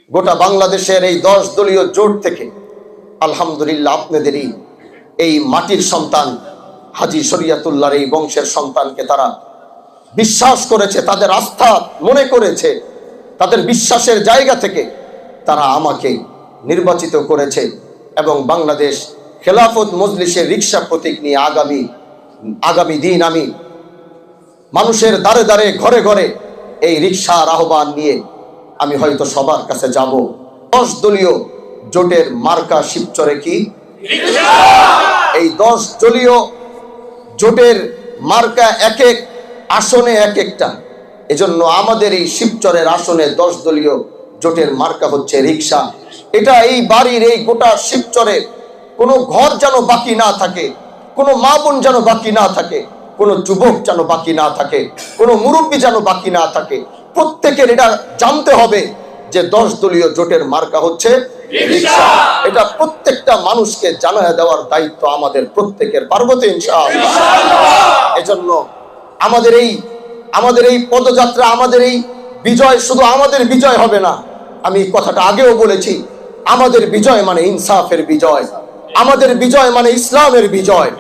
গোটা বাংলাদেশের এই 10 দলীয় জোট থেকে আলহামদুলিল্লাহ আপনাদেরই এই মাটির সন্তান হাজী শরীয়তুল্লাহর এই বংশের সন্তানকে তারা বিশ্বাস করেছে, তাদের আস্থা মনে করেছে, তাদের বিশ্বাসের জায়গা থেকে তারা আমাকে নির্বাচিত করেছে এবং বাংলাদেশ খেলাফত মজলিসের রিকশা প্রতীক নিয়ে আগামী দিন আমি মানুষের দ্বারে দ্বারে ঘরে ঘরে এই রিকশার আহ্বান নিয়ে আমি হয়তো সবার কাছে যাব। 10 দলীয় জোটের মার্কা শিবচরে কি এই 10 দলীয় জোটের মার্কা এক এক আসনে এক একটা। এজন্য আমাদের এই শিবচরের আসনে 10 দলীয় জোটের মার্কা হচ্ছে রিকশা। এটা এই বাড়ির এই গোটা শিবচরে কোনো ঘর যেন বাকি না থাকে, কোনো মা বোন যেন বাকি না থাকে, কোনো যুবক যেন বাকি না থাকে, কোনো মুরব্বী যেন বাকি না থাকে। প্রত্যেকের এটা জানতে হবে যে 10 দলীয় জোটের মার্কা হচ্ছে রিকশা। এটা প্রত্যেকটা মানুষকে জানায় দেওয়ার দায়িত্ব আমাদের প্রত্যেকের, পারবো তো ইনশাআল্লাহ। এজন্য আমাদের এই পদযাত্রা, আমাদের এই বিজয় শুধু আমাদের বিজয় হবে না। আমি কথাটা আগেও বলেছি, আমাদের বিজয় মানে ইনসাফের বিজয়, আমাদের বিজয় মানে ইসলামের বিজয়,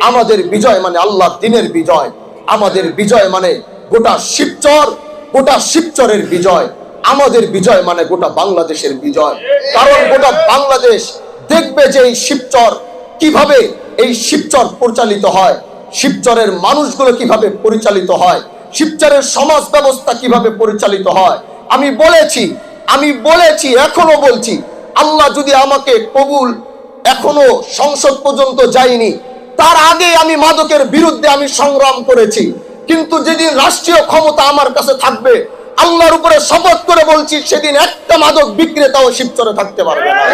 আমাদের বিজয় মানে আল্লাহ দ্বীনের বিজয়, আমাদের বিজয় মানে গোটা শিবচরের বিজয়, আমাদের বিজয় মানে গোটা বাংলাদেশের বিজয়। কারণ গোটা বাংলাদেশ দেখবে যে এই শিবচর পরিচালিত হয়, শিবচরের মানুষগুলো কিভাবে পরিচালিত হয়, শিবচরের সমাজ ব্যবস্থা কিভাবে পরিচালিত হয়। আমি বলেছি এখনো বলছি, আল্লাহ যদি আমাকে কবুল, এখনো সংসদ পর্যন্ত যাইনি, তার আগে আমি মাদকের বিরুদ্ধে আমি সংগ্রাম করেছি। কিন্তু যেদিন রাষ্ট্রীয় ক্ষমতা আমার কাছে থাকবে, আল্লাহর উপরে শপথ করে বলছি, সেদিন একটা মাদক বিক্রেতাও শিবচরে থাকতে পারবে না।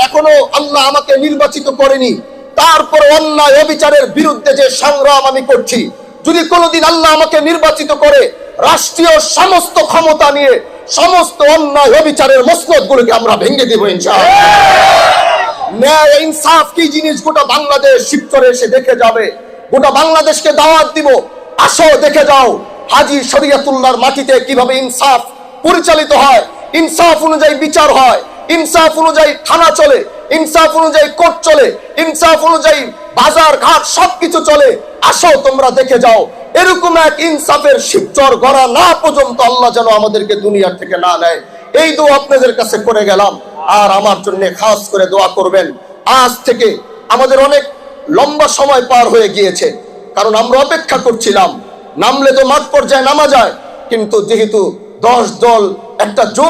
এখনো আল্লাহ আমাকে নির্বাচিত করেনি, তারপর অন্যায় অবিচারের বিরুদ্ধে যে সংগ্রাম আমি করছি, যদি কোনোদিন আল্লাহ আমাকে নির্বাচিত করে, রাষ্ট্রীয় সমস্ত ক্ষমতা নিয়ে সমস্ত অন্যায় অবিচারের মসনদ গুলোকে আমরা ভেঙে দেব ইনশাআল্লাহ। ন্যায় ইনসাফ কি জিনিস গোটা বাংলাদেশ শিবচরে এসে দেখে যাবে। গোটা বাংলাদেশকে দাওয়াত দিব, আসো দেখে যাও হাজী শরীয়তুল্লাহর মাটিতে কিভাবে ইনসাফ পরিচালিত হয়, ইনসাফ অনুযায়ী বিচার হয়, ইনসাফ অনুযায়ী থানা চলে, ইনসাফ অনুযায়ী কোর্ট চলে, ইনসাফ অনুযায়ী বাজার ঘাট সবকিছু চলে। আসো তোমরা দেখে যাও। এরকম এক ইনসাফের শিবচর গড়া না পর্যন্ত আল্লাহ যেন আমাদেরকে দুনিয়া থেকে না নেয়, এই দোয়া আপনাদের কাছে করে গেলাম। আর আমার জন্য খাস করে দোয়া করবেন। আজ থেকে আমাদের অনেক লম্বা সময় পার হয়ে গিয়েছে, কারণ আমরা অপেক্ষা করছিলাম, নামলে তো মাঠ পর্যায়ে নামা যায়, কিন্তু যেহেতু 10 দল একটা